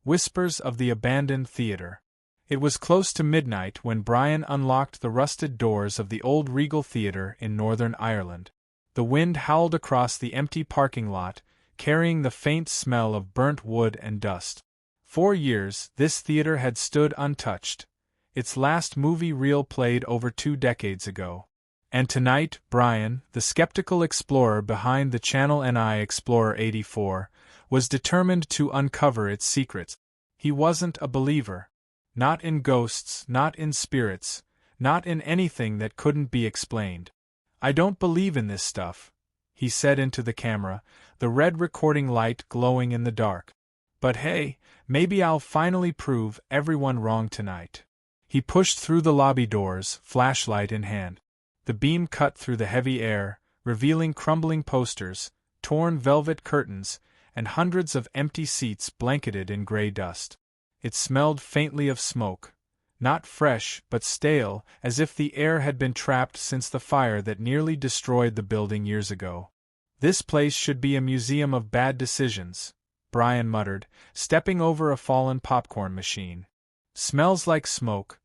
Whispers of the Abandoned Theatre. It was close to midnight when Brian unlocked the rusted doors of the old Regal Theatre in Northern Ireland. The wind howled across the empty parking lot, carrying the faint smell of burnt wood and dust. For years, this theater had stood untouched, its last movie reel played over 2 decades ago. And tonight, Brian, the skeptical explorer behind the channel NI Explorer 84, was determined to uncover its secrets. He wasn't a believer. Not in ghosts, not in spirits, not in anything that couldn't be explained. "I don't believe in this stuff," he said into the camera, the red recording light glowing in the dark. "But hey, maybe I'll finally prove everyone wrong tonight." He pushed through the lobby doors, flashlight in hand. The beam cut through the heavy air, revealing crumbling posters, torn velvet curtains, and hundreds of empty seats blanketed in gray dust. It smelled faintly of smoke, not fresh but stale, as if the air had been trapped since the fire that nearly destroyed the building years ago. "This place should be a museum of bad decisions," Brian muttered, stepping over a fallen popcorn machine. "Smells like smoke.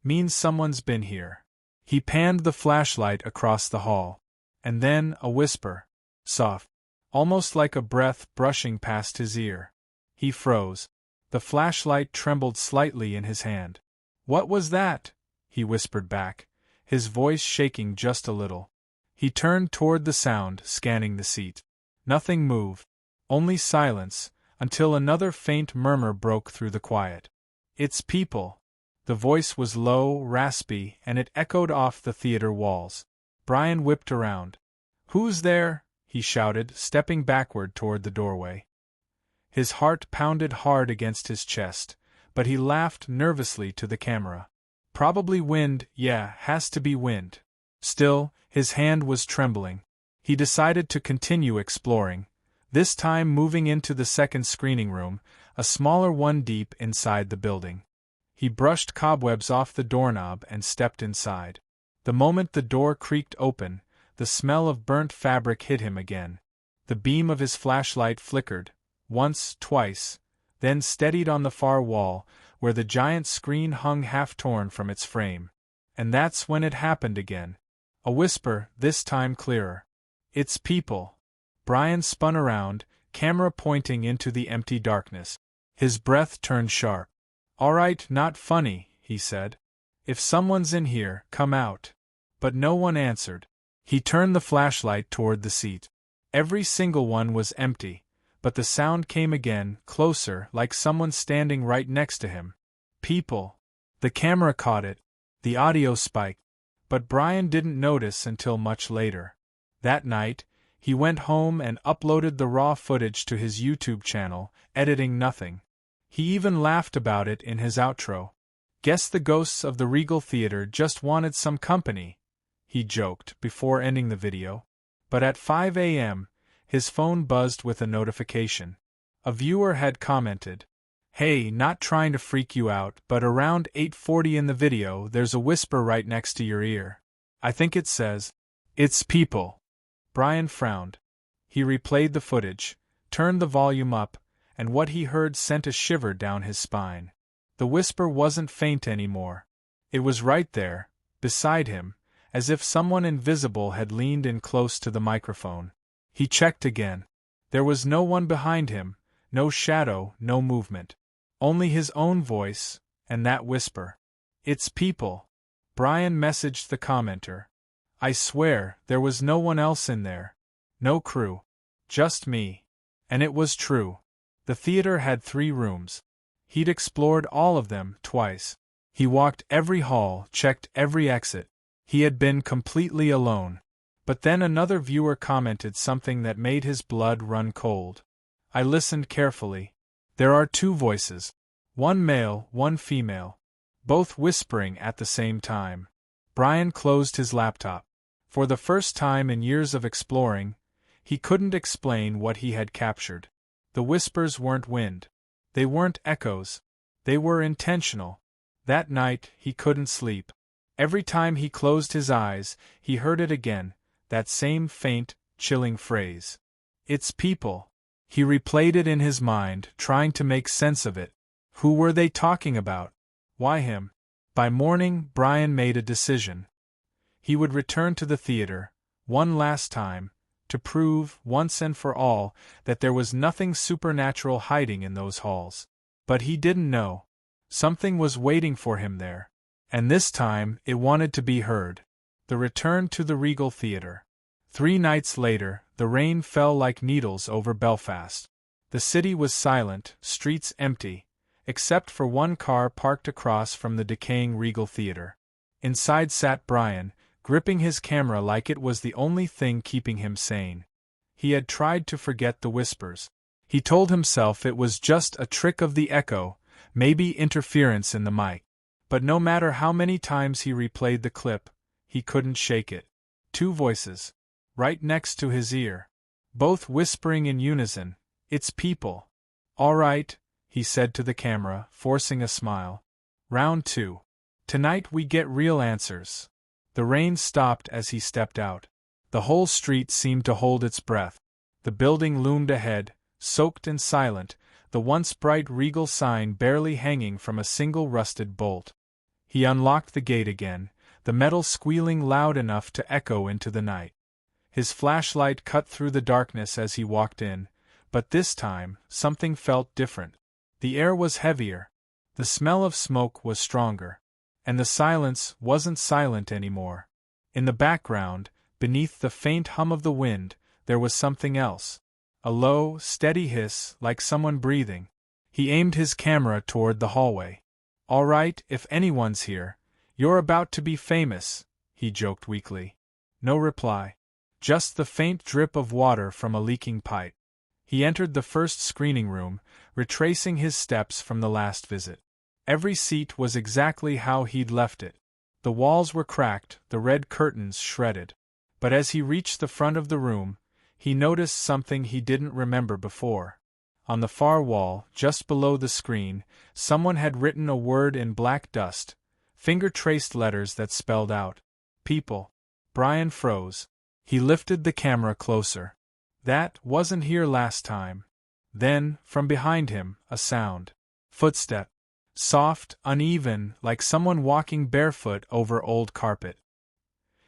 Means someone's been here." He panned the flashlight across the hall. And then a whisper. Soft. Almost like a breath brushing past his ear. He froze. The flashlight trembled slightly in his hand. "What was that?" he whispered back, his voice shaking just a little. He turned toward the sound, scanning the seat. Nothing moved. Only silence, until another faint murmur broke through the quiet. "It's people." The voice was low, raspy, and it echoed off the theater walls. Brian whipped around. "Who's there?" he shouted, stepping backward toward the doorway. His heart pounded hard against his chest, but he laughed nervously to the camera. "Probably wind, yeah, has to be wind." Still, his hand was trembling. He decided to continue exploring, this time moving into the second screening room, a smaller one deep inside the building. He brushed cobwebs off the doorknob and stepped inside. The moment the door creaked open, the smell of burnt fabric hit him again. The beam of his flashlight flickered, once, twice, then steadied on the far wall, where the giant screen hung half-torn from its frame. And that's when it happened again. A whisper, this time clearer. "It's people." Brian spun around, camera pointing into the empty darkness. His breath turned sharp. "All right, not funny," he said. "If someone's in here, come out." But no one answered. He turned the flashlight toward the seat. Every single one was empty, but the sound came again, closer, like someone standing right next to him. "People." The camera caught it. The audio spiked. But Brian didn't notice until much later. That night, he went home and uploaded the raw footage to his YouTube channel, editing nothing. He even laughed about it in his outro. "Guess the ghosts of the Regal Theatre just wanted some company," he joked before ending the video. But at 5 a.m., his phone buzzed with a notification. A viewer had commented, "Hey, not trying to freak you out, but around 8:40 in the video there's a whisper right next to your ear. I think it says, 'It's people.'" Brian frowned. He replayed the footage, turned the volume up, and what he heard sent a shiver down his spine. The whisper wasn't faint anymore. It was right there, beside him, as if someone invisible had leaned in close to the microphone. He checked again. There was no one behind him, no shadow, no movement. Only his own voice, and that whisper. "It's people." Brian messaged the commenter. "I swear, there was no one else in there. No crew. Just me." And it was true. The theater had 3 rooms. He'd explored all of them twice. He walked every hall, checked every exit. He had been completely alone. But then another viewer commented something that made his blood run cold. I listened carefully. There are 2 voices. One male, one female. Both whispering at the same time. Brian closed his laptop. For the first time in years of exploring, he couldn't explain what he had captured. The whispers weren't wind. They weren't echoes. They were intentional. That night, he couldn't sleep. Every time he closed his eyes, he heard it again, that same faint, chilling phrase. "It's people." He replayed it in his mind, trying to make sense of it. Who were they talking about? Why him? By morning, Brian made a decision. He would return to the theater, one last time, to prove, once and for all, that there was nothing supernatural hiding in those halls. But he didn't know. Something was waiting for him there. And this time, it wanted to be heard. The return to the Regal Theatre. 3 nights later, the rain fell like needles over Belfast. The city was silent, streets empty, except for one car parked across from the decaying Regal Theatre. Inside sat Brian, gripping his camera like it was the only thing keeping him sane. He had tried to forget the whispers. He told himself it was just a trick of the echo, maybe interference in the mic. But no matter how many times he replayed the clip, he couldn't shake it. 2 voices. Right next to his ear. Both whispering in unison, "It's people." "All right," he said to the camera, forcing a smile. Round 2. "Tonight we get real answers." The rain stopped as he stepped out. The whole street seemed to hold its breath. The building loomed ahead, soaked and silent, the once bright Regal sign barely hanging from a single rusted bolt. He unlocked the gate again, the metal squealing loud enough to echo into the night. His flashlight cut through the darkness as he walked in, but this time, something felt different. The air was heavier. The smell of smoke was stronger. And the silence wasn't silent anymore. In the background, beneath the faint hum of the wind, there was something else. A low, steady hiss, like someone breathing. He aimed his camera toward the hallway. "All right, if anyone's here. You're about to be famous," he joked weakly. No reply. Just the faint drip of water from a leaking pipe. He entered the first screening room, retracing his steps from the last visit. Every seat was exactly how he'd left it. The walls were cracked, the red curtains shredded. But as he reached the front of the room, he noticed something he didn't remember before. On the far wall, just below the screen, someone had written a word in black dust, finger-traced letters that spelled out, "People." Brian froze. He lifted the camera closer. That wasn't here last time. Then, from behind him, a sound. Footstep. Soft, uneven, like someone walking barefoot over old carpet.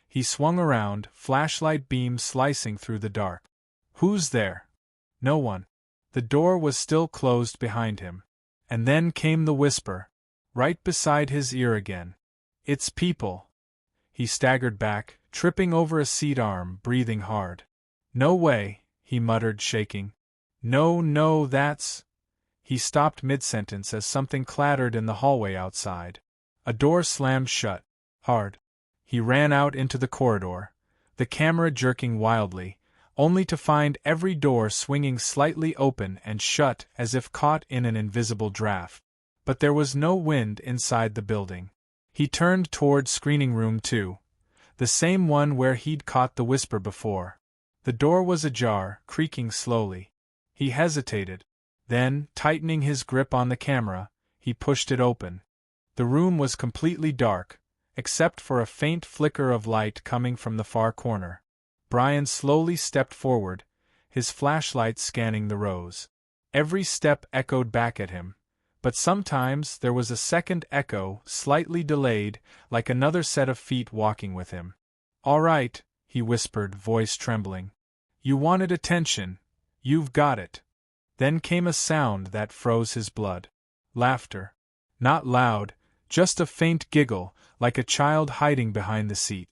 He swung around, flashlight beam slicing through the dark. "Who's there?" No one. The door was still closed behind him. And then came the whisper, right beside his ear again. "It's people." He staggered back, tripping over a seat arm, breathing hard. "No way," he muttered, shaking. No, that's..." He stopped mid-sentence as something clattered in the hallway outside. A door slammed shut. Hard. He ran out into the corridor, the camera jerking wildly, only to find every door swinging slightly open and shut as if caught in an invisible draft. But there was no wind inside the building. He turned toward screening room 2, the same one where he'd caught the whisper before. The door was ajar, creaking slowly. He hesitated. Then, tightening his grip on the camera, he pushed it open. The room was completely dark, except for a faint flicker of light coming from the far corner. Brian slowly stepped forward, his flashlight scanning the rows. Every step echoed back at him, but sometimes there was a second echo, slightly delayed, like another set of feet walking with him. "All right," he whispered, voice trembling. "You wanted attention. You've got it." Then came a sound that froze his blood. Laughter. Not loud, just a faint giggle, like a child hiding behind the seat.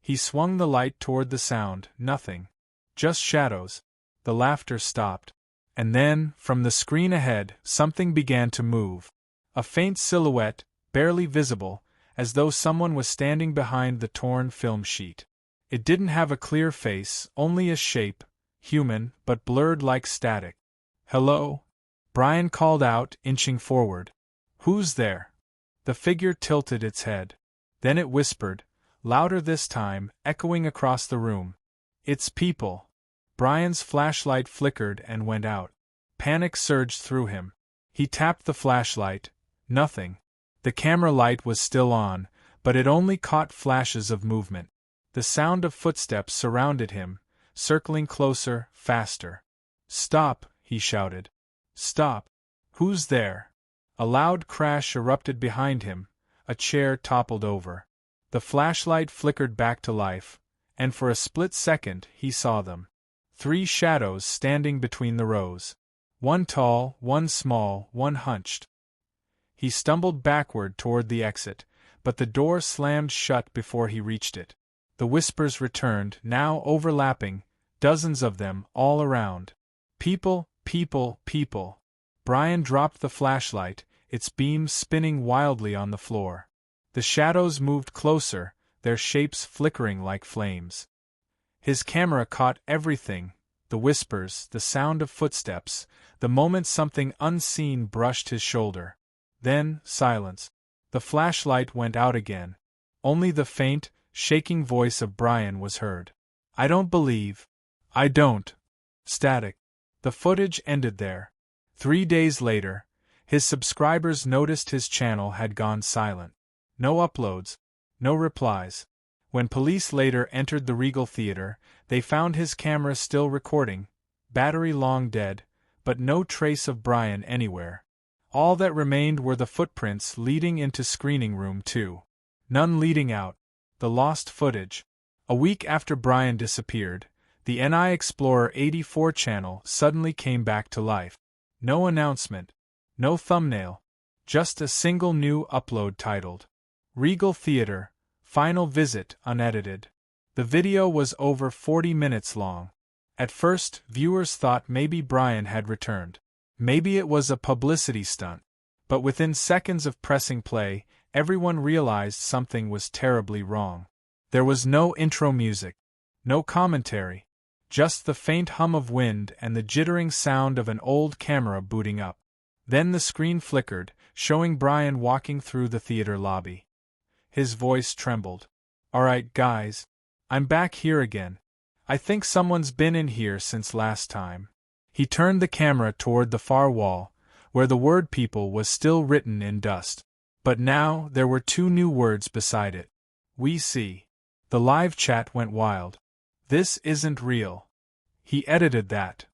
He swung the light toward the sound. Nothing. Just shadows. The laughter stopped. And then, from the screen ahead, something began to move. A faint silhouette, barely visible, as though someone was standing behind the torn film sheet. It didn't have a clear face, only a shape, human, but blurred like static. "Hello?" Brian called out, inching forward. "Who's there?" The figure tilted its head. Then it whispered, louder this time, echoing across the room. "It's people." Brian's flashlight flickered and went out. Panic surged through him. He tapped the flashlight. Nothing. The camera light was still on, but it only caught flashes of movement. The sound of footsteps surrounded him, circling closer, faster. "Stop," he shouted. "Stop. Who's there?" A loud crash erupted behind him, a chair toppled over. The flashlight flickered back to life, and for a split second he saw them. 3 shadows standing between the rows. One tall, one small, one hunched. He stumbled backward toward the exit, but the door slammed shut before he reached it. The whispers returned, now overlapping, dozens of them, all around. People, people, people. Brian dropped the flashlight, its beams spinning wildly on the floor. The shadows moved closer, their shapes flickering like flames. His camera caught everything, the whispers, the sound of footsteps, the moment something unseen brushed his shoulder. Then, silence. The flashlight went out again. Only the faint, shaking voice of Brian was heard. I don't believe. I don't. Static. The footage ended there. 3 days later, his subscribers noticed his channel had gone silent. No uploads, no replies. When police later entered the Regal Theater, they found his camera still recording, battery long dead, but no trace of Brian anywhere. All that remained were the footprints leading into Screening Room 2. None leading out. The lost footage. A week after Brian disappeared, the NI Explorer 84 channel suddenly came back to life. No announcement. No thumbnail. Just a single new upload titled Regal Theater, Final Visit Unedited. The video was over 40 minutes long. At first, viewers thought maybe Brian had returned. Maybe it was a publicity stunt. But within seconds of pressing play, everyone realized something was terribly wrong. There was no intro music. No commentary. Just the faint hum of wind and the jittering sound of an old camera booting up. Then the screen flickered, showing Brian walking through the theater lobby. His voice trembled. All right, guys. I'm back here again. I think someone's been in here since last time. He turned the camera toward the far wall, where the word people was still written in dust. But now there were 2 new words beside it. We see. The live chat went wild. This isn't real. He edited that.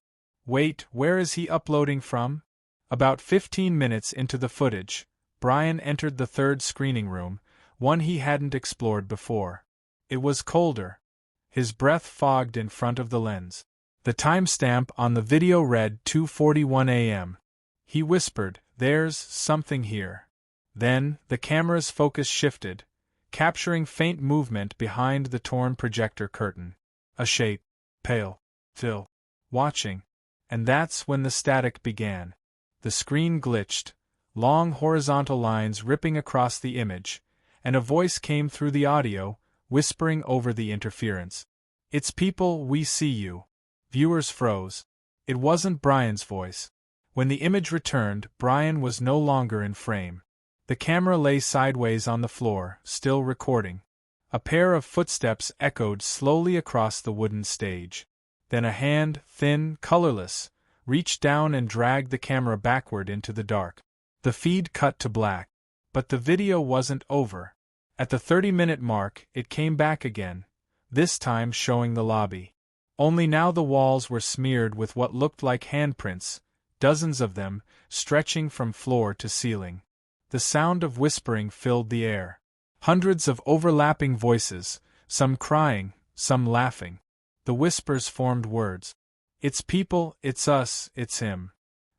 Wait, where is he uploading from? About 15 minutes into the footage, Brian entered the 3rd screening room, one he hadn't explored before. It was colder. His breath fogged in front of the lens. The timestamp on the video read 2:41 a.m. He whispered, "There's something here." Then, the camera's focus shifted, capturing faint movement behind the torn projector curtain. A shape. Pale. Still. Watching. And that's when the static began. The screen glitched, long horizontal lines ripping across the image, and a voice came through the audio, whispering over the interference. It's people, we see you. Viewers froze. It wasn't Brian's voice. When the image returned, Brian was no longer in frame. The camera lay sideways on the floor, still recording. A pair of footsteps echoed slowly across the wooden stage. Then a hand, thin, colorless, reached down and dragged the camera backward into the dark. The feed cut to black. But the video wasn't over. At the 30-minute mark, it came back again, this time showing the lobby. Only now the walls were smeared with what looked like handprints, dozens of them, stretching from floor to ceiling. The sound of whispering filled the air. Hundreds of overlapping voices, some crying, some laughing. The whispers formed words. It's people, it's us, it's him.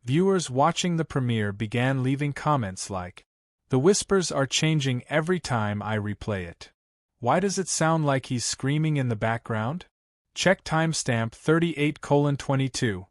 Viewers watching the premiere began leaving comments like, "The whispers are changing every time I replay it. Why does it sound like he's screaming in the background? Check timestamp 38:22.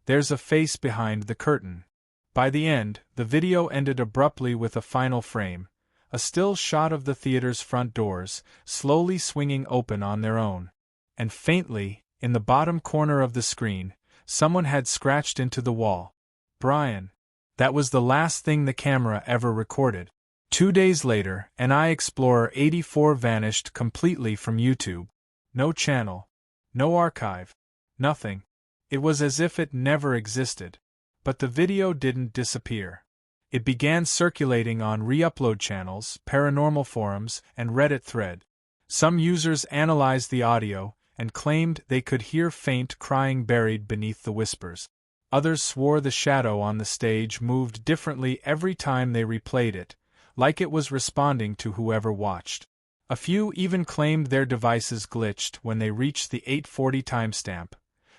There's a face behind the curtain." By the end, the video ended abruptly with a final frame, a still shot of the theater's front doors, slowly swinging open on their own. And faintly, in the bottom corner of the screen, someone had scratched into the wall. Brian. That was the last thing the camera ever recorded. 2 days later, NI Explorer 84 vanished completely from YouTube. No channel. No archive. Nothing. It was as if it never existed. But the video didn't disappear. It began circulating on re-upload channels, paranormal forums, and Reddit thread. Some users analyzed the audio and claimed they could hear faint crying buried beneath the whispers. Others swore the shadow on the stage moved differently every time they replayed it, like it was responding to whoever watched. A few even claimed their devices glitched when they reached the 8:40 timestamp,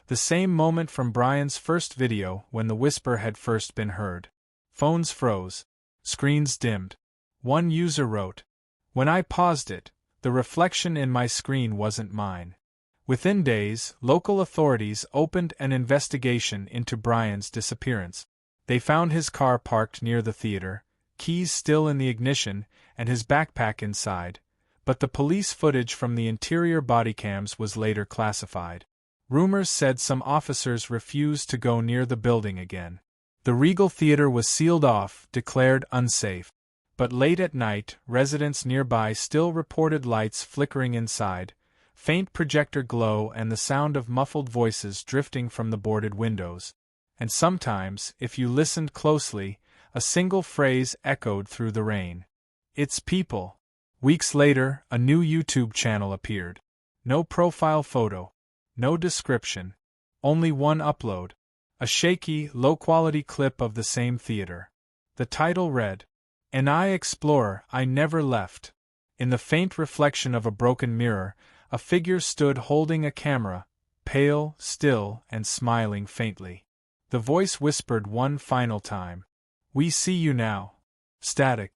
the same moment from Brian's first video when the whisper had first been heard. Phones froze. Screens dimmed. One user wrote, "When I paused it, the reflection in my screen wasn't mine." Within days, local authorities opened an investigation into Brian's disappearance. They found his car parked near the theater, keys still in the ignition, and his backpack inside, but the police footage from the interior bodycams was later classified. Rumors said some officers refused to go near the building again. The Regal Theater was sealed off, declared unsafe. But late at night, residents nearby still reported lights flickering inside, faint projector glow and the sound of muffled voices drifting from the boarded windows. And sometimes, if you listened closely, a single phrase echoed through the rain. "It's people." Weeks later, a new YouTube channel appeared. No profile photo. No description. Only one upload. A shaky, low-quality clip of the same theater. The title read, "An Eye Explorer I Never Left." In the faint reflection of a broken mirror, a figure stood holding a camera, pale, still, and smiling faintly. The voice whispered one final time, "We see you now." Static.